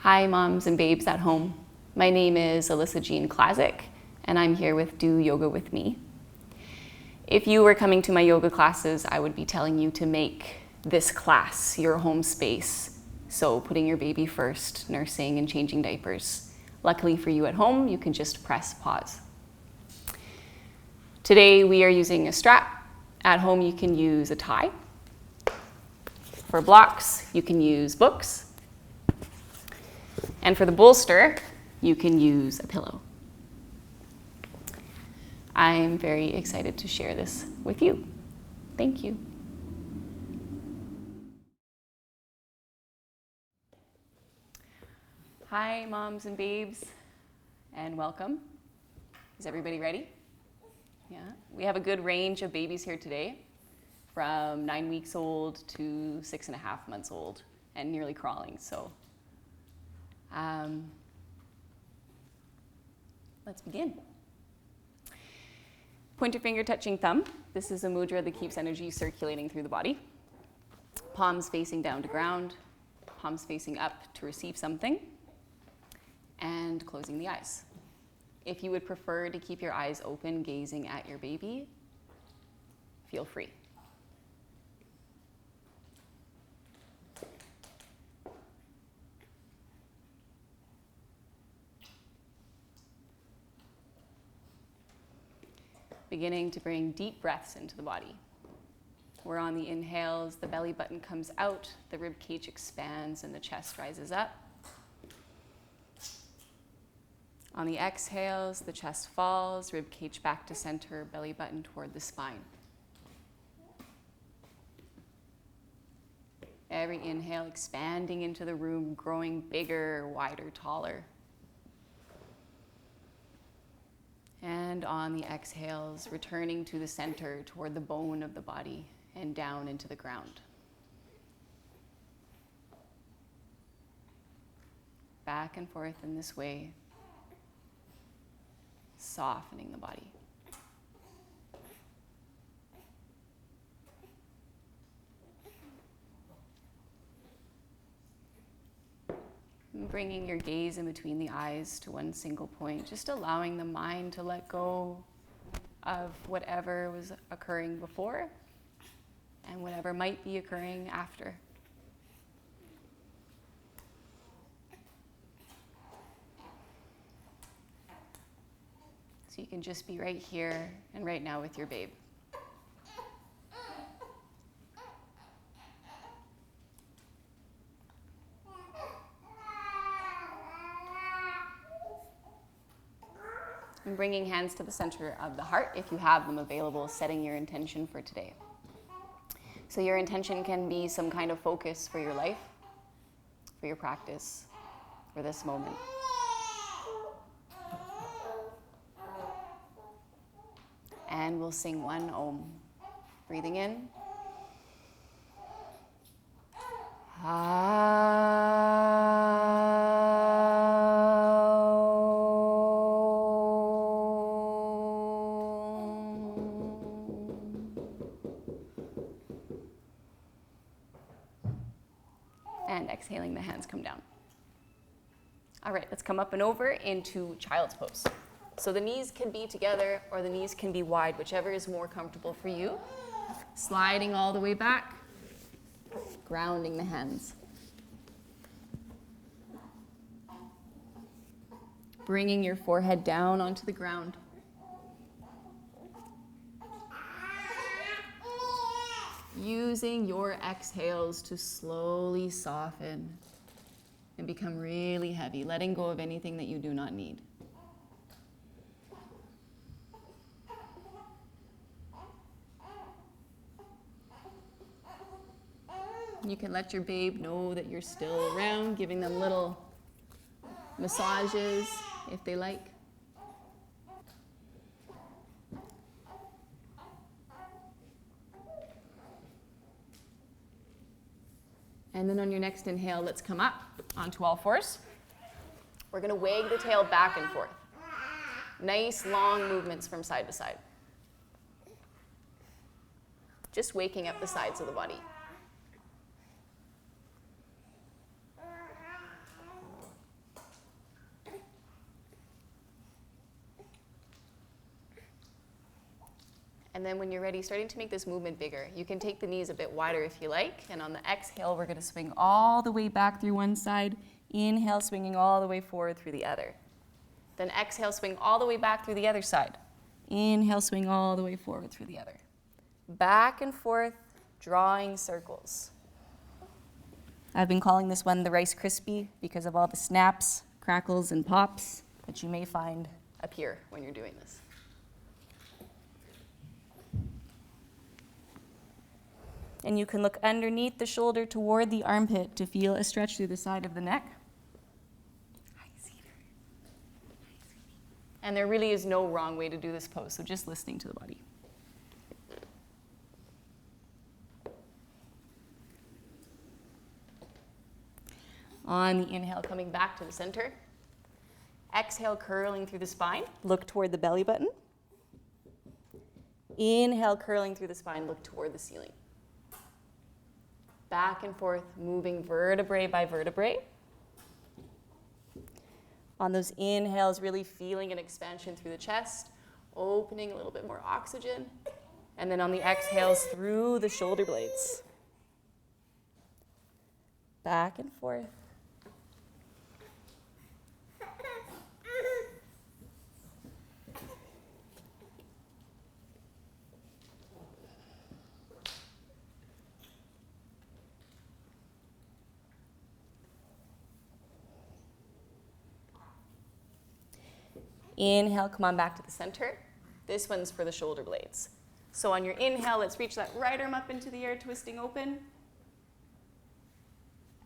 Hi moms and babes at home. My name is Alyssa Klazek and I'm here with Do Yoga With Me. If you were coming to my yoga classes, I would be telling you to make this class your home space. So putting your baby first, nursing and changing diapers. Luckily for you at home, you can just press pause. Today we are using a strap. At home you can use a tie. For blocks, you can use books. And for the bolster, you can use a pillow. I'm very excited to share this with you. Thank you. Hi, moms and babes, and welcome. Is everybody ready? Yeah, we have a good range of babies here today, from 9 weeks old to 6.5 months old, and nearly crawling, so. Let's begin. Pointer finger touching thumb. This is a mudra that keeps energy circulating through the body. Palms facing down to ground, palms facing up to receive something, and closing the eyes. If you would prefer to keep your eyes open, gazing at your baby, feel free. Beginning to bring deep breaths into the body. We're on the inhales, the belly button comes out, the rib cage expands and the chest rises up. On the exhales, the chest falls, rib cage back to center, belly button toward the spine. Every inhale expanding into the room, growing bigger, wider, taller. And on the exhales, returning to the center, toward the bone of the body, and down into the ground. Back and forth in this way, softening the body. Bringing your gaze in between the eyes to one single point, just allowing the mind to let go of whatever was occurring before and whatever might be occurring after. So you can just be right here and right now with your babe. And bringing hands to the center of the heart, if you have them available, setting your intention for today. So your intention can be some kind of focus for your life, for your practice, for this moment. And we'll sing one Om. Breathing in. And exhaling, the hands come down. All right, let's come up and over into child's pose. So the knees can be together or the knees can be wide, whichever is more comfortable for you. Sliding all the way back, grounding the hands. Bringing your forehead down onto the ground. Using your exhales to slowly soften and become really heavy, letting go of anything that you do not need. You can let your babe know that you're still around, giving them little massages if they like. And then on your next inhale, let's come up onto all fours. We're going to wag the tail back and forth. Nice long movements from side to side. Just waking up the sides of the body. then when you're ready, starting to make this movement bigger. You can take the knees a bit wider if you like. And on the exhale, we're going to swing all the way back through one side. Inhale, swinging all the way forward through the other. Then exhale, swing all the way back through the other side. Inhale, swing all the way forward through the other. Back and forth, drawing circles. I've been calling this one the Rice Krispie because of all the snaps, crackles, and pops that you may find appear when you're doing this. And you can look underneath the shoulder toward the armpit to feel a stretch through the side of the neck. And there really is no wrong way to do this pose, so just listening to the body. On the inhale, coming back to the center. Exhale, curling through the spine. Look toward the belly button. Inhale, curling through the spine. Look toward the ceiling. Back and forth, moving vertebrae by vertebrae. On those inhales, really feeling an expansion through the chest, opening a little bit more oxygen. And then on the exhales, through the shoulder blades. Back and forth. Inhale, come on back to the center. This one's for the shoulder blades. So on your inhale, let's reach that right arm up into the air, twisting open.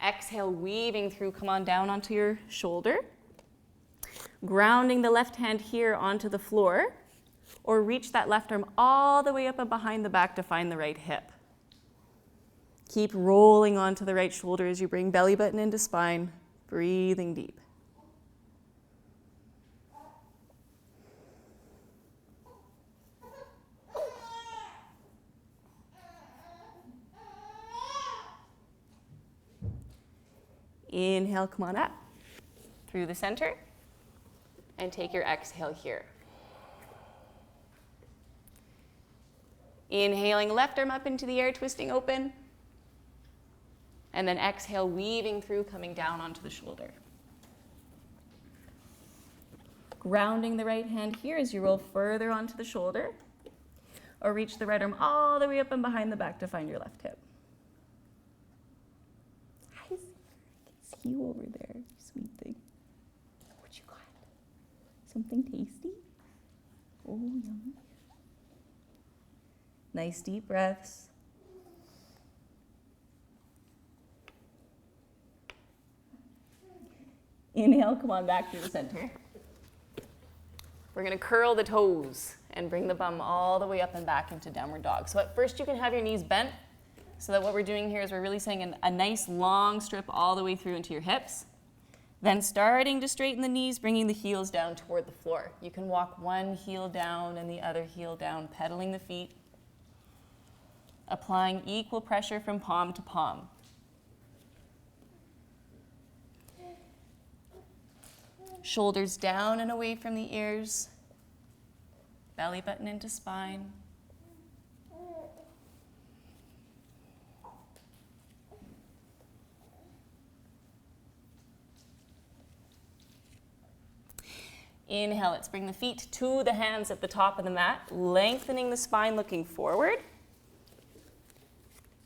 Exhale, weaving through, come on down onto your shoulder. Grounding the left hand here onto the floor, or reach that left arm all the way up and behind the back to find the right hip. Keep rolling onto the right shoulder as you bring belly button into spine, breathing deep. Inhale, come on up through the center, and take your exhale here. Inhaling, left arm up into the air, twisting open. And then exhale, weaving through, coming down onto the shoulder. Grounding the right hand here as you roll further onto the shoulder, or reach the right arm all the way up and behind the back to find your left hip. You over there, you sweet thing. What you got? Something tasty? Oh, yum. Nice deep breaths. Inhale, come on back to the center. We're going to curl the toes and bring the bum all the way up and back into downward dog. So at first you can have your knees bent, so that what we're doing here is we're really setting a nice long strip all the way through into your hips. Then starting to straighten the knees, bringing the heels down toward the floor. You can walk one heel down and the other heel down, pedaling the feet. Applying equal pressure from palm to palm. Shoulders down and away from the ears. Belly button into spine. Inhale, let's bring the feet to the hands at the top of the mat, lengthening the spine, looking forward.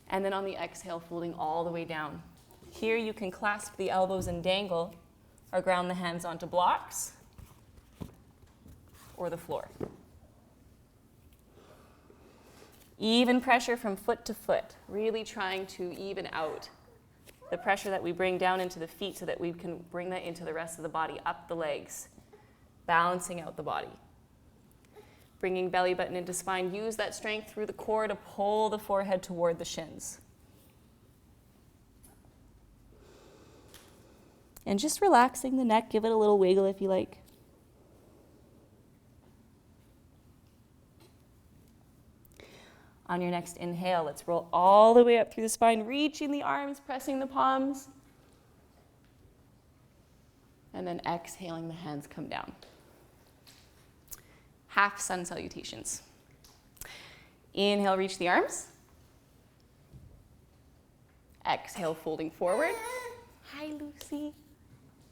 And then on the exhale, folding all the way down. Here you can clasp the elbows and dangle, or ground the hands onto blocks or the floor. Even pressure from foot to foot, really trying to even out the pressure that we bring down into the feet so that we can bring that into the rest of the body, up the legs. Balancing out the body. Bringing belly button into spine. Use that strength through the core to pull the forehead toward the shins. And just relaxing the neck. Give it a little wiggle if you like. On your next inhale, let's roll all the way up through the spine, reaching the arms, pressing the palms. And then exhaling, the hands come down. Half sun salutations. Inhale, reach the arms. Exhale, folding forward. Hi, Lucy.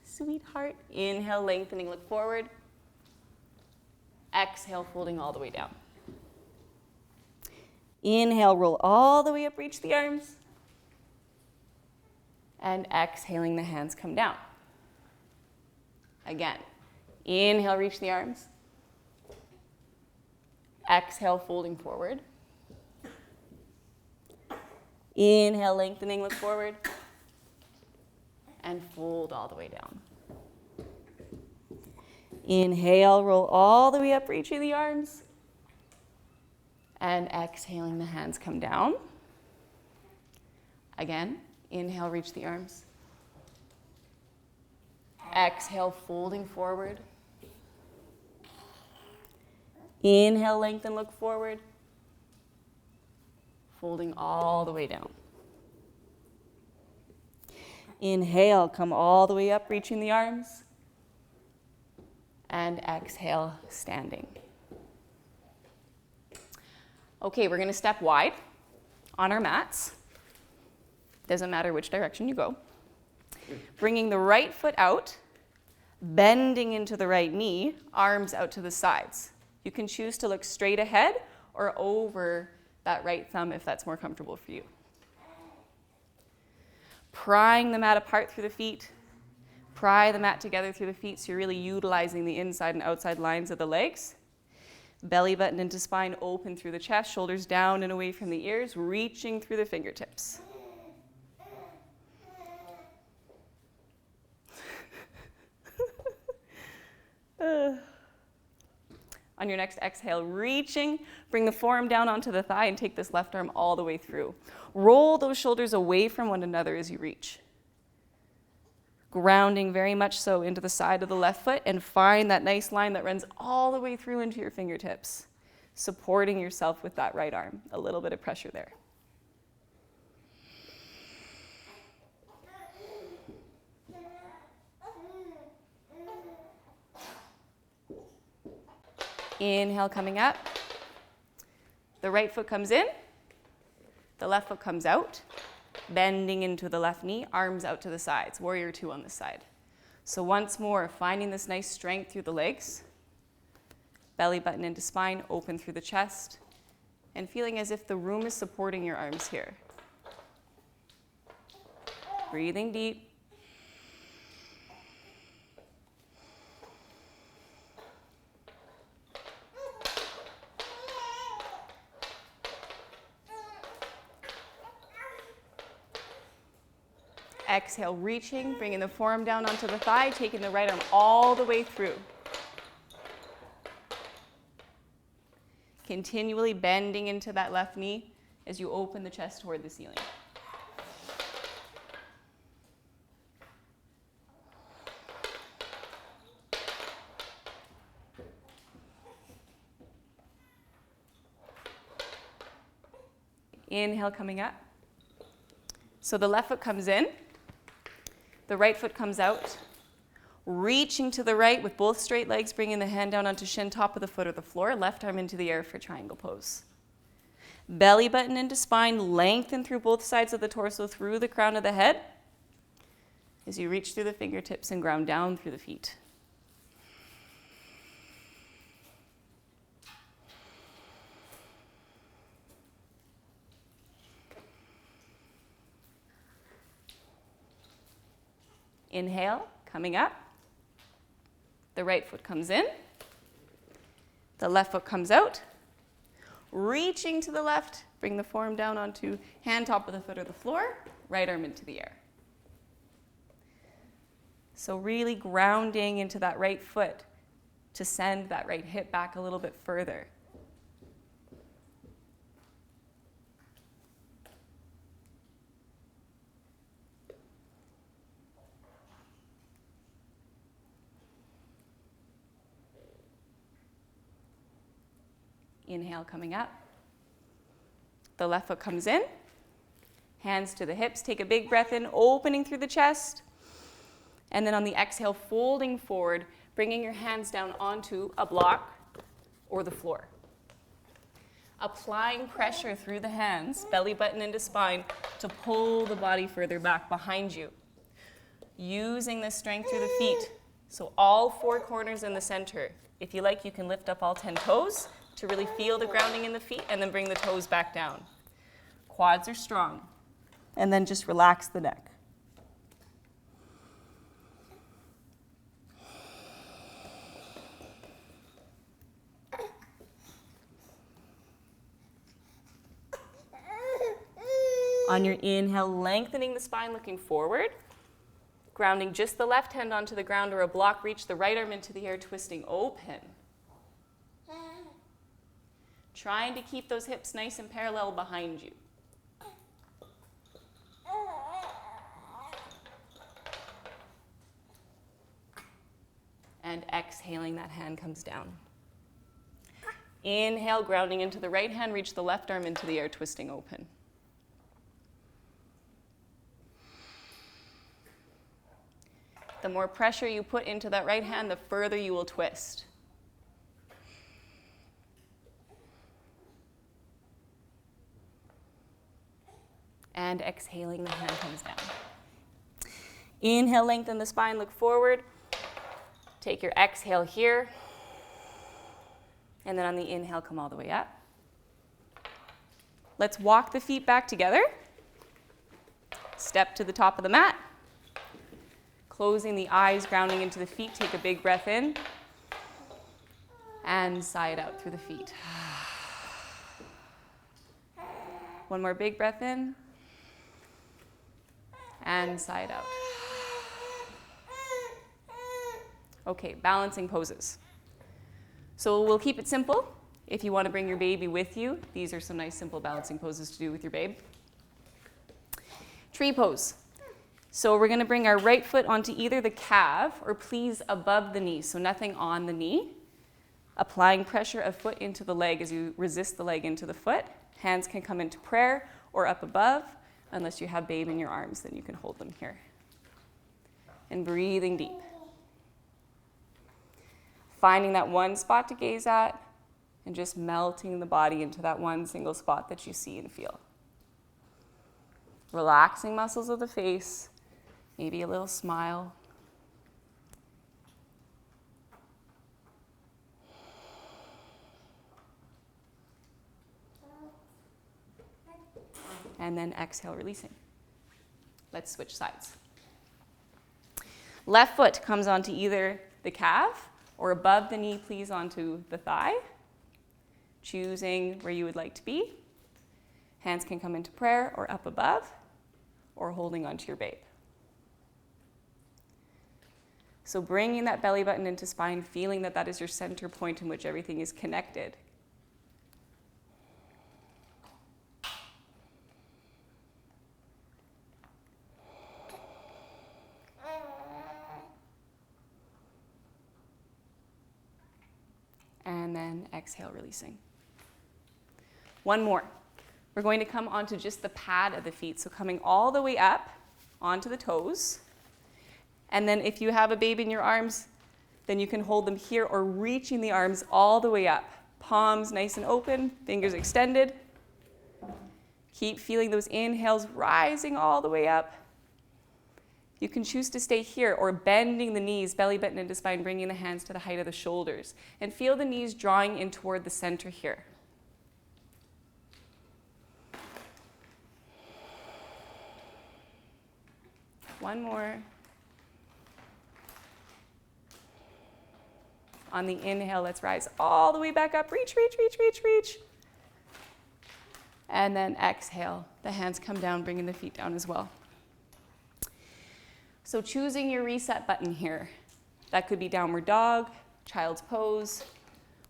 Sweetheart. Inhale, lengthening, look forward. Exhale, folding all the way down. Inhale, roll all the way up, reach the arms. And exhaling, the hands come down. Again, inhale, reach the arms. Exhale, folding forward. Inhale, lengthening, look forward. And fold all the way down. Inhale, roll all the way up, reaching the arms. And exhaling, the hands come down. Again, inhale, reach the arms. Exhale, folding forward. Inhale, lengthen, look forward. Folding all the way down. Inhale, come all the way up, reaching the arms. And exhale, standing. Okay, we're going to step wide on our mats. Doesn't matter which direction you go. Bringing the right foot out, bending into the right knee, arms out to the sides. You can choose to look straight ahead or over that right thumb if that's more comfortable for you. Prying the mat apart through the feet. Pry the mat together through the feet so you're really utilizing the inside and outside lines of the legs. Belly button into spine, open through the chest, shoulders down and away from the ears, reaching through the fingertips. On your next exhale, reaching, bring the forearm down onto the thigh and take this left arm all the way through. Roll those shoulders away from one another as you reach. Grounding very much so into the side of the left foot and find that nice line that runs all the way through into your fingertips, supporting yourself with that right arm. A little bit of pressure there. Inhale, coming up. The right foot comes in. The left foot comes out. Bending into the left knee, arms out to the sides. Warrior two on this side. So once more, finding this nice strength through the legs. Belly button into spine, open through the chest. And feeling as if the room is supporting your arms here. Breathing deep. Exhale, reaching, bringing the forearm down onto the thigh, taking the right arm all the way through. Continually bending into that left knee as you open the chest toward the ceiling. Inhale, coming up. So the left foot comes in. The right foot comes out, reaching to the right with both straight legs, bringing the hand down onto shin, top of the foot or the floor, left arm into the air for triangle pose. Belly button into spine, lengthen through both sides of the torso, through the crown of the head, as you reach through the fingertips and ground down through the feet. Inhale, coming up. The right foot comes in. The left foot comes out. Reaching to the left, bring the forearm down onto hand, top of the foot or the floor, right arm into the air. So really grounding into that right foot to send that right hip back a little bit further. Inhale, coming up. The left foot comes in. Hands to the hips. Take a big breath in, opening through the chest. And then on the exhale, folding forward, bringing your hands down onto a block or the floor. applying pressure through the hands, belly button into spine, to pull the body further back behind you. Using this strength through the feet. So all 4 corners in the center. If you like, you can lift up all 10 toes to really feel the grounding in the feet, and then bring the toes back down. Quads are strong. And then just relax the neck. On your inhale, lengthening the spine, looking forward. Grounding just the left hand onto the ground or a block, reach the right arm into the air, twisting open. Trying to keep those hips nice and parallel behind you. And exhaling, that hand comes down. Inhale, grounding into the right hand, reach the left arm into the air, twisting open. The more pressure you put into that right hand, the further you will twist. And exhaling, the hand comes down. Inhale, lengthen the spine, look forward. Take your exhale here. And then on the inhale, come all the way up. Let's walk the feet back together. Step to the top of the mat. Closing the eyes, grounding into the feet. Take a big breath in. And sigh it out through the feet. One more big breath in. And sigh it out. Okay, balancing poses. So we'll keep it simple. If you want to bring your baby with you, these are some nice simple balancing poses to do with your babe. Tree pose. So we're going to bring our right foot onto either the calf or please above the knee, so nothing on the knee. Applying pressure of foot into the leg as you resist the leg into the foot. Hands can come into prayer or up above. Unless you have babe in your arms, then you can hold them here. And breathing deep. Finding that one spot to gaze at and just melting the body into that one single spot that you see and feel. Relaxing muscles of the face, maybe a little smile. And then exhale, releasing. Let's switch sides. Left foot comes onto either the calf or above the knee, please, onto the thigh. Choosing where you would like to be. Hands can come into prayer or up above or holding onto your babe. So bringing that belly button into spine, feeling that that is your center point in which everything is connected. And then exhale, releasing. One more. We're going to come onto just the pad of the feet, so coming all the way up onto the toes. And then if you have a baby in your arms, then you can hold them here or reaching the arms all the way up. Palms nice and open, fingers extended. Keep feeling those inhales rising all the way up. You can choose to stay here or bending the knees, belly button into spine, bringing the hands to the height of the shoulders. And feel the knees drawing in toward the center here. One more. On the inhale, let's rise all the way back up. Reach, reach, reach, reach, reach. And then exhale. The hands come down, bringing the feet down as well. So choosing your reset button here. That could be downward dog, child's pose,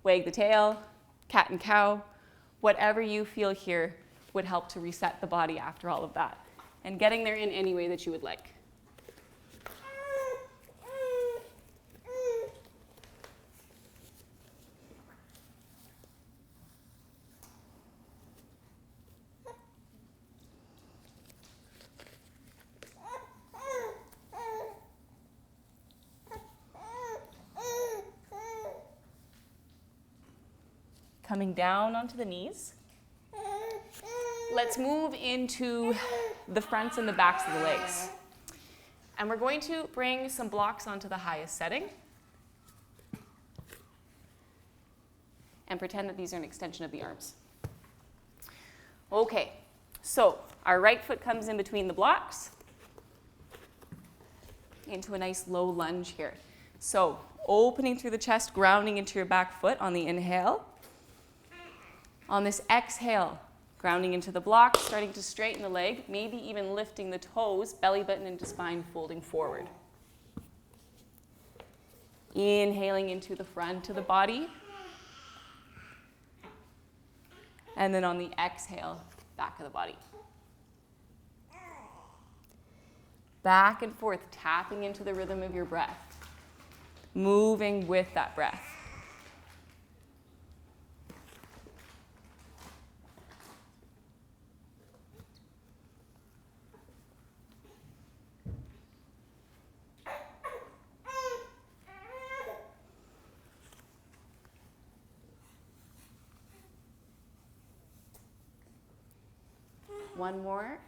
wag the tail, cat and cow. Whatever you feel here would help to reset the body after all of that. And getting there in any way that you would like. Coming down onto the knees, Let's move into the fronts and the backs of the legs. And we're going to bring some blocks onto the highest setting. And pretend that these are an extension of the arms. Okay, so our right foot comes in between the blocks into a nice low lunge here. So opening through the chest, grounding into your back foot on the inhale. On this exhale, grounding into the block, starting to straighten the leg, maybe even lifting the toes, belly button into spine, folding forward. Inhaling into the front of the body. And then on the exhale, back of the body. Back and forth, tapping into the rhythm of your breath. Moving with that breath. One more.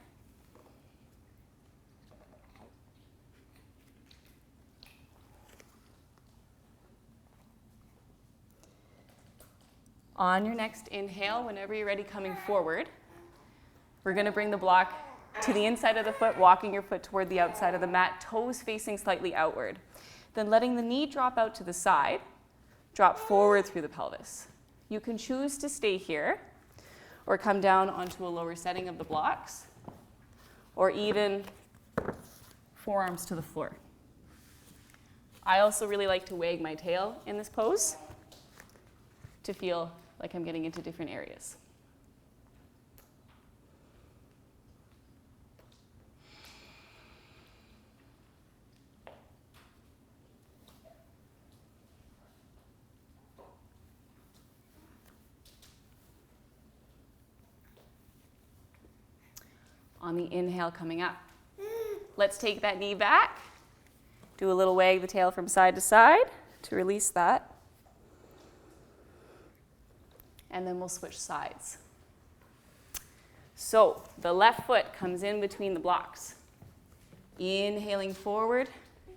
On your next inhale, whenever you're ready, coming forward, we're going to bring the block to the inside of the foot, walking your foot toward the outside of the mat, toes facing slightly outward. Then letting the knee drop out to the side, drop forward through the pelvis. You can choose to stay here or come down onto a lower setting of the blocks, or even forearms to the floor. I also really like to wag my tail in this pose to feel like I'm getting into different areas. On the inhale coming up, let's take that knee back. Do a little wag the tail from side to side to release that. And then we'll switch sides. So the left foot comes in between the blocks. Inhaling forward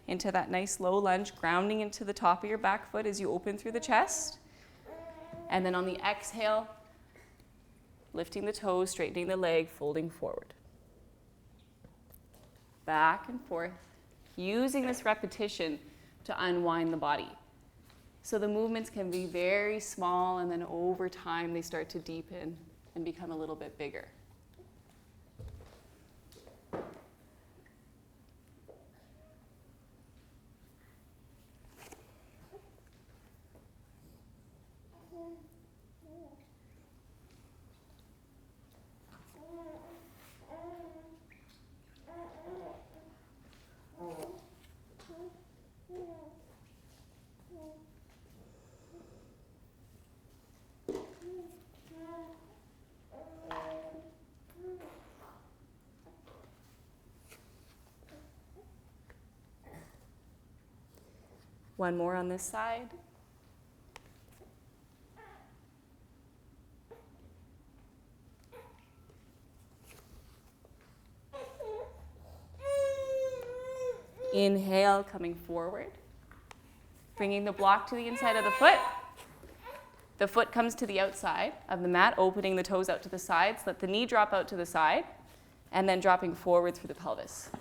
into that nice low lunge, grounding into the top of your back foot as you open through the chest. And then on the exhale, lifting the toes, straightening the leg, folding forward. Back and forth, using this repetition to unwind the body. So the movements can be very small, and then over time they start to deepen and become a little bit bigger. One more on this side. Inhale, coming forward. Bringing the block to the inside of the foot. The foot comes to the outside of the mat, opening the toes out to the sides. Let the knee drop out to the side, and then dropping forward through the pelvis.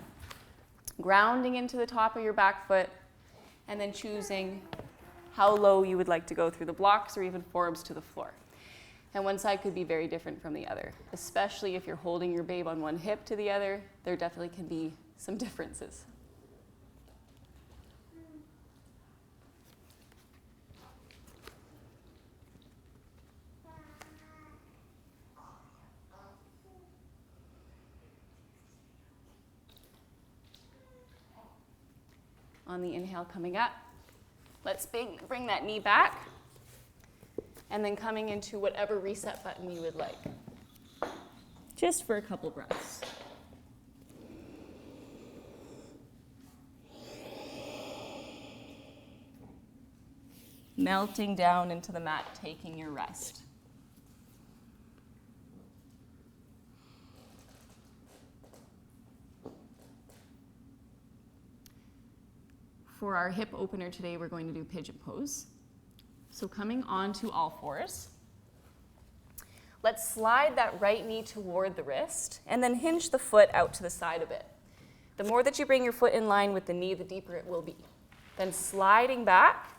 Grounding into the top of your back foot, and then choosing how low you would like to go through the blocks or even forearms to the floor. And one side could be very different from the other, especially if you're holding your babe on one hip to the other. There definitely can be some differences. On the inhale coming up, let's bring that knee back, and then coming into whatever reset button you would like. Just for a couple breaths. Melting down into the mat, taking your rest. For our hip opener today, we're going to do pigeon pose. So coming onto all fours, let's slide that right knee toward the wrist and then hinge the foot out to the side a bit. The more that you bring your foot in line with the knee, the deeper it will be. Then sliding back,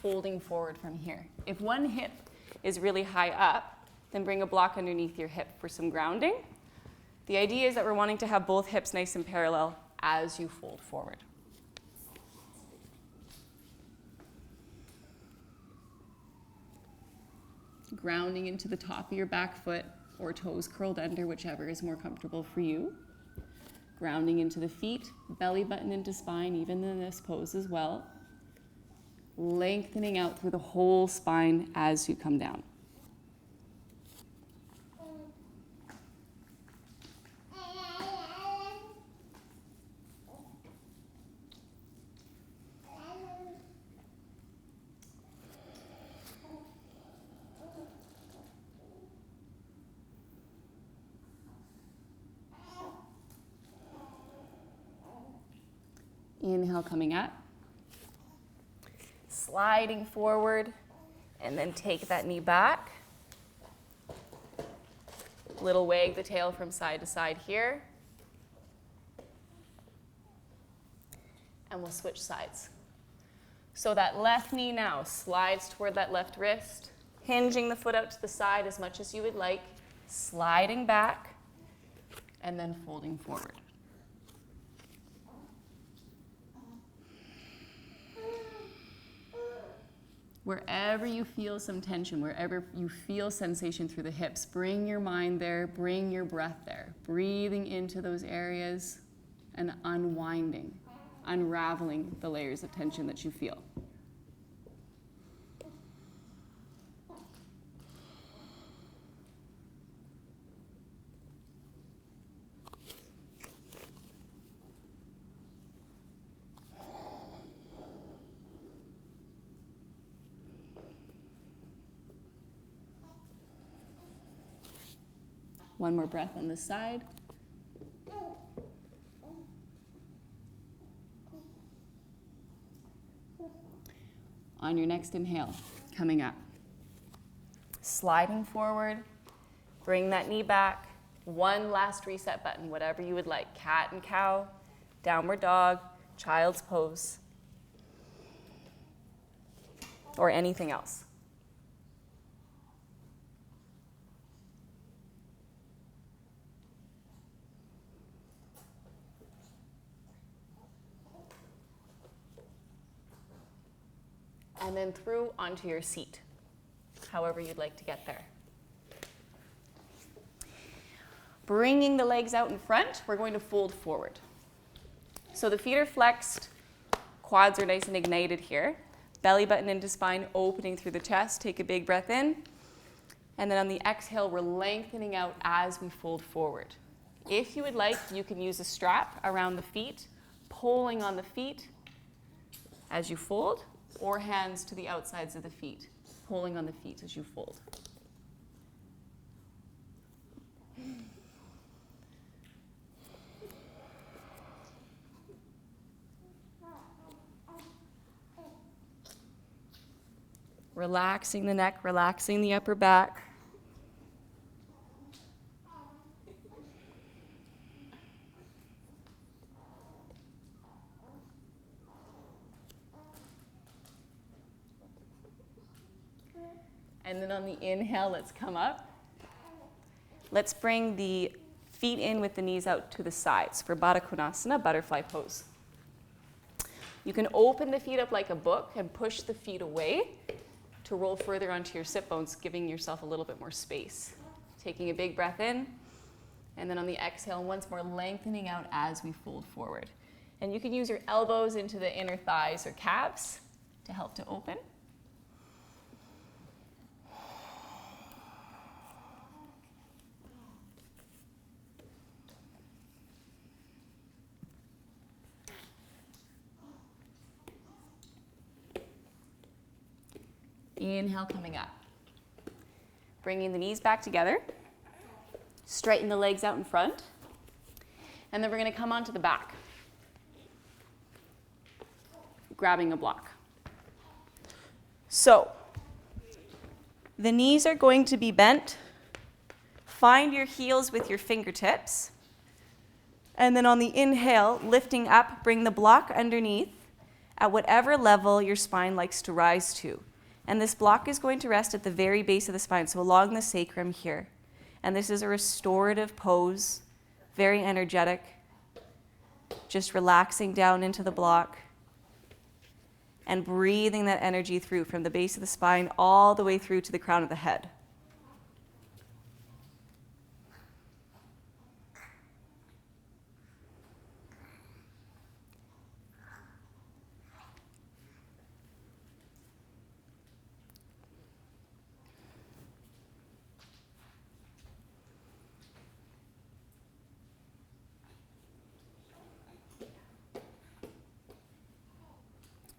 folding forward from here. If one hip is really high up, then bring a block underneath your hip for some grounding. The idea is that we're wanting to have both hips nice and parallel as you fold forward. Grounding into the top of your back foot or toes curled under, whichever is more comfortable for you. Grounding into the feet, belly button into spine, even in this pose as well. Lengthening out through the whole spine as you come down. Inhale, coming up. Sliding forward, and then take that knee back. Little wag the tail from side to side here. And we'll switch sides. So that left knee now slides toward that left wrist, hinging the foot out to the side as much as you would like, sliding back, and then folding forward. Wherever you feel some tension, wherever you feel sensation through the hips, bring your mind there, bring your breath there. Breathing into those areas and unwinding, unraveling the layers of tension that you feel. One more breath on this side. On your next inhale, coming up. Sliding forward, bring that knee back. One last reset button, whatever you would like. Cat and cow, downward dog, child's pose, or anything else. And then through onto your seat, however you'd like to get there. Bringing the legs out in front, we're going to fold forward. So the feet are flexed, quads are nice and ignited here. Belly button into spine, opening through the chest. Take a big breath in. And then on the exhale, we're lengthening out as we fold forward. If you would like, you can use a strap around the feet, pulling on the feet as you fold, or hands to the outsides of the feet, pulling on the feet as you fold. Relaxing the neck, relaxing the upper back. And then on the inhale, let's come up. Let's bring the feet in with the knees out to the sides for Baddha Konasana, butterfly pose. You can open the feet up like a book and push the feet away to roll further onto your sit bones, giving yourself a little bit more space. Taking a big breath in, and then on the exhale, once more lengthening out as we fold forward. And you can use your elbows into the inner thighs or calves to help to open. Inhale, coming up. Bringing the knees back together. Straighten the legs out in front. And then we're going to come onto the back. grabbing a block. So, the knees are going to be bent. Find your heels with your fingertips. And then on the inhale, lifting up, bring the block underneath at whatever level your spine likes to rise to. And this block is going to rest at the very base of the spine, so along the sacrum here. And this is a restorative pose, very energetic. Just relaxing down into the block and breathing that energy through from the base of the spine all the way through to the crown of the head.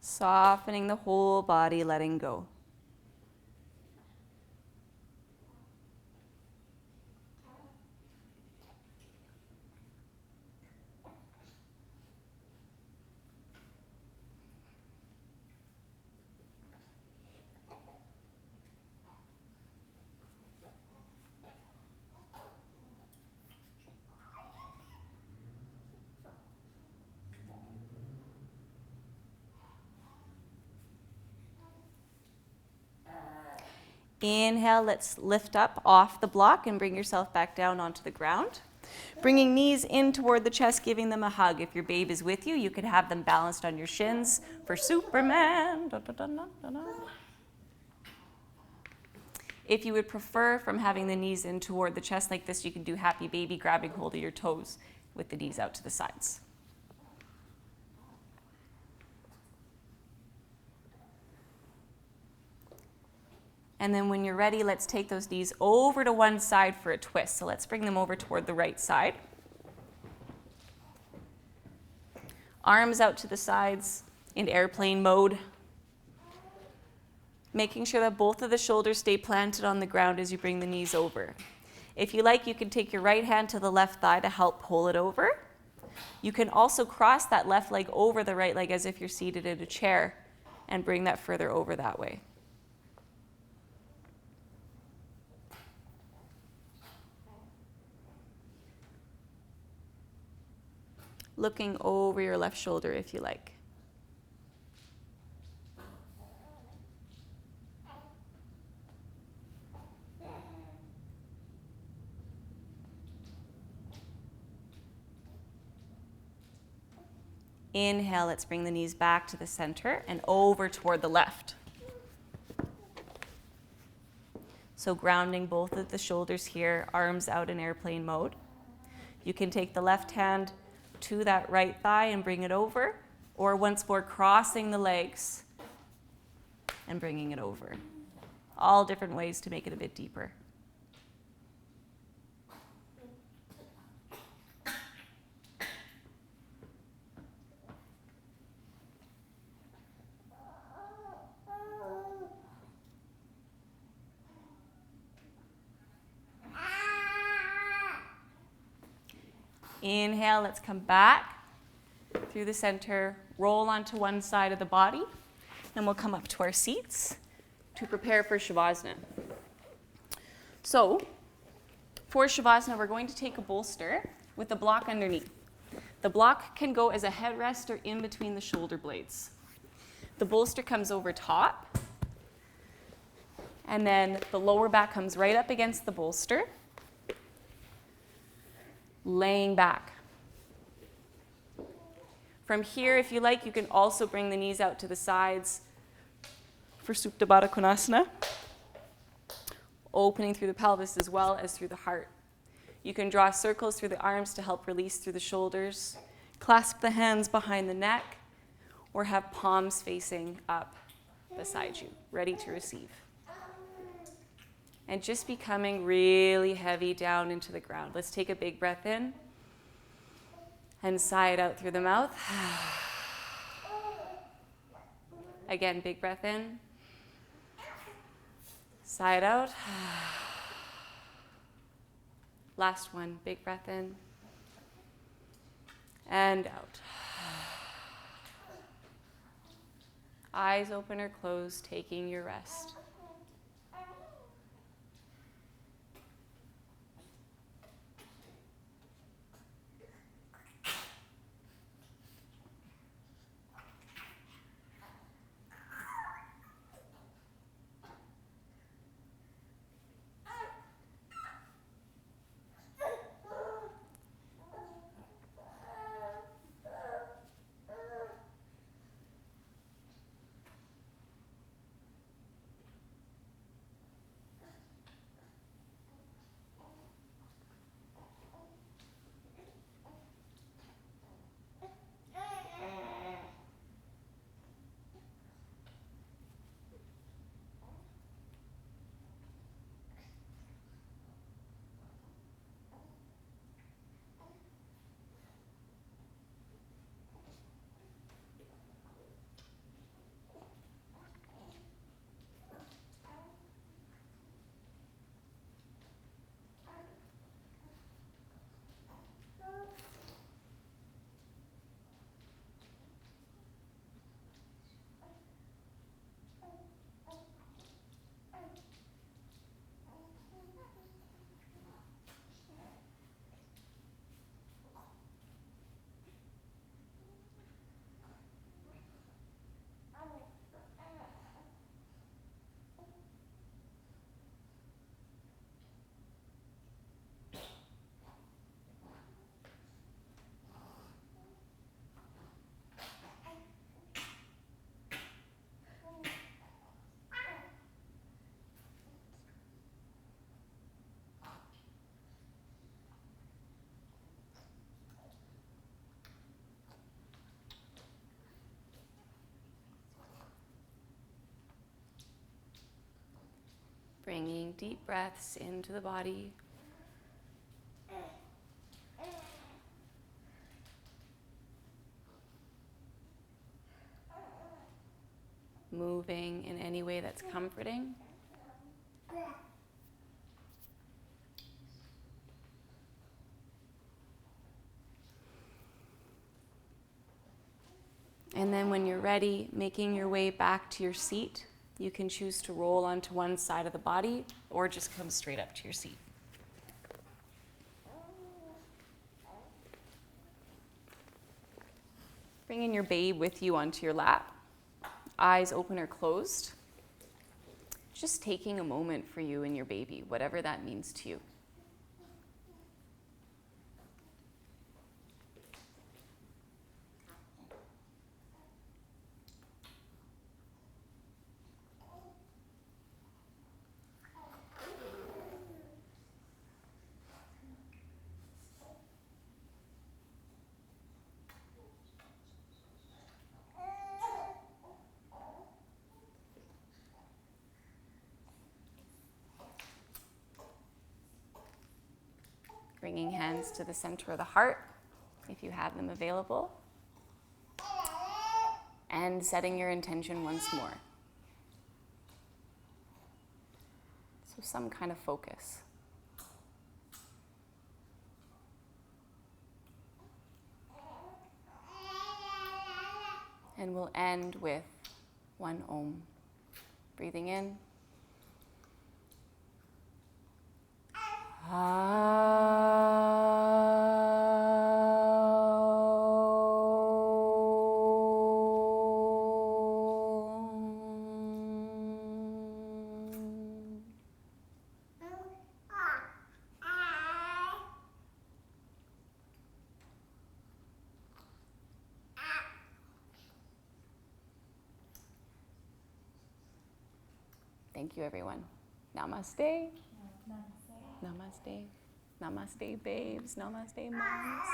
Softening the whole body, letting go. Inhale, let's lift up off the block and bring yourself back down onto the ground. Bringing knees in toward the chest, giving them a hug. If your babe is with you, you could have them balanced on your shins for Superman. Da, da, da, da, da, da. If you would prefer from having the knees in toward the chest like this, you can do happy baby, grabbing hold of your toes with the knees out to the sides. And then when you're ready, let's take those knees over to one side for a twist. So let's bring them over toward the right side. Arms out to the sides in airplane mode. Making sure that both of the shoulders stay planted on the ground as you bring the knees over. If you like, you can take your right hand to the left thigh to help pull it over. You can also cross that left leg over the right leg as if you're seated in a chair and bring that further over that way. Looking over your left shoulder if you like. Inhale, let's bring the knees back to the center and over toward the left. So grounding both of the shoulders here, arms out in airplane mode. You can take the left hand to that right thigh and bring it over, or once more crossing the legs and bringing it over. All different ways to make it a bit deeper. Inhale, let's come back through the center, roll onto one side of the body, and we'll come up to our seats to prepare for Shavasana. So, for Shavasana, we're going to take a bolster with a block underneath. The block can go as a headrest or in between the shoulder blades. The bolster comes over top, and then the lower back comes right up against the bolster, laying back. From here, if you like, you can also bring the knees out to the sides for Supta Baddha Konasana, opening through the pelvis as well as through the heart. You can draw circles through the arms to help release through the shoulders, clasp the hands behind the neck, or have palms facing up beside you, ready to receive. And just becoming really heavy down into the ground. Let's take a big breath in and sigh it out through the mouth. Again, big breath in. Sigh it out. Last one, big breath in and out. Eyes open or closed, taking your rest. Bringing deep breaths into the body. Moving in any way that's comforting. And then when you're ready, making your way back to your seat. You can choose to roll onto one side of the body or just come straight up to your seat. Bringing your babe with you onto your lap. Eyes open or closed. Just taking a moment for you and your baby, whatever that means to you. Bringing hands to the center of the heart, if you have them available. And setting your intention once more. So some kind of focus. And we'll end with one Om. Breathing in. Thank you, everyone. Namaste. Namaste. Namaste, babes. Namaste, moms.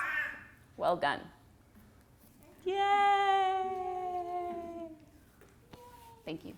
Well done. Yay! Thank you.